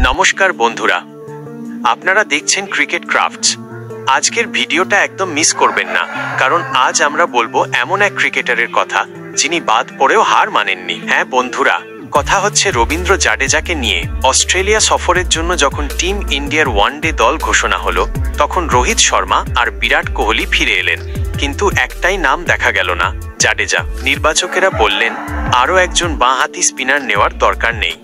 নমস্কার বন্ধুরা, আপনারা দেখছেন ক্রিকেট ক্রাফটস। আজকের ভিডিওটা একদম মিস করবেন না, কারণ আজ আমরা বলবো এমন এক ক্রিকেটারের কথা যিনি বাদ পড়েও হার মানেননি। হ্যাঁ বন্ধুরা, কথা হচ্ছে রবীন্দ্র জাডেজাকে নিয়ে। অস্ট্রেলিয়া সফরের জন্য যখন টিম ইন্ডিয়ার ওয়ানডে দল ঘোষণা হলো, তখন রোহিত শর্মা আর বিরাট কোহলি ফিরে এলেন, কিন্তু একটাই নাম দেখা গেল না, জাডেজা। নির্বাচকেরা বললেন আরও একজন বাঁহাতি স্পিনার নেওয়ার দরকার নেই,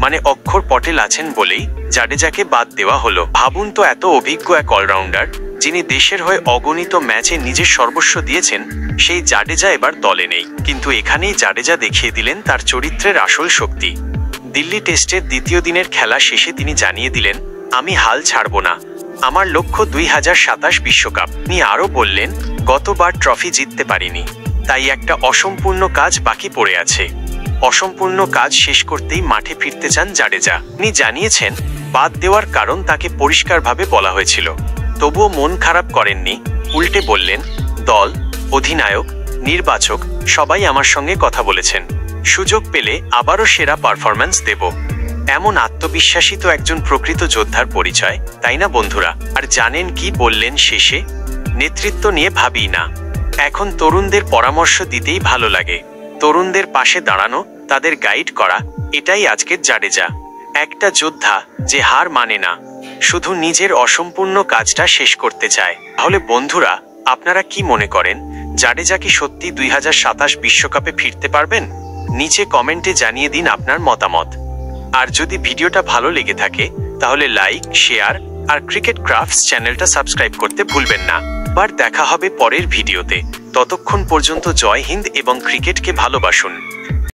মানে অক্ষর পটেল আছেন বলেই জাডেজাকে বাদ দেওয়া হলো। ভাবুন তো, এত অভিজ্ঞ এক অলরাউন্ডার, যিনি দেশের হয়ে অগণিত ম্যাচে নিজের সর্বস্ব দিয়েছেন, সেই জাডেজা এবার দলে নেই। কিন্তু এখানেই জাডেজা দেখিয়ে দিলেন তার চরিত্রের আসল শক্তি। দিল্লি টেস্টের দ্বিতীয় দিনের খেলা শেষে তিনি জানিয়ে দিলেন, আমি হাল ছাড়ব না, আমার লক্ষ্য 2027 বিশ্বকাপ। তিনি আরও বললেন, গতবার ট্রফি জিততে পারিনি, তাই একটা অসম্পূর্ণ কাজ বাকি পড়ে আছে। অসম্পূর্ণ কাজ শেষ করতেই মাঠে ফিরতে চান জাডেজা। তিনি জানিয়েছেন বাদ দেওয়ার কারণ তাকে পরিষ্কারভাবে বলা হয়েছিল, তবুও মন খারাপ করেননি। উল্টে বললেন, দল, অধিনায়ক, নির্বাচক সবাই আমার সঙ্গে কথা বলেছেন, সুযোগ পেলে আবারও সেরা পারফরম্যান্স দেব। এমন আত্মবিশ্বাসী তো একজন প্রকৃত যোদ্ধার পরিচয়, তাই না বন্ধুরা? আর জানেন কি বললেন শেষে? নেতৃত্ব নিয়ে ভাবি না, এখন তরুণদের পরামর্শ দিতেই ভালো লাগে। তরুণদের পাশে দাঁড়ানো, তাদের গাইড করা, এটাই আজকের জাডেজা। একটা যোদ্ধা যে হার মানে না, শুধু নিজের অসম্পূর্ণ কাজটা শেষ করতে চায়। তাহলে বন্ধুরা, আপনারা কি মনে করেন, জাডেজা কি সত্যি 2027 বিশ্বকাপে ফিরতে পারবেন? নিচে কমেন্টে জানিয়ে দিন আপনার মতামত। আর যদি ভিডিওটা ভালো লেগে থাকে, তাহলে লাইক, শেয়ার আর ক্রিকেট ক্রাফটস চ্যানেলটা সাবস্ক্রাইব করতে ভুলবেন না। আবার দেখা হবে পরের ভিডিওতে। ততক্ষণ পর্যন্ত জয় হিন্দ এবং ক্রিকেটকে ভালোবাসুন।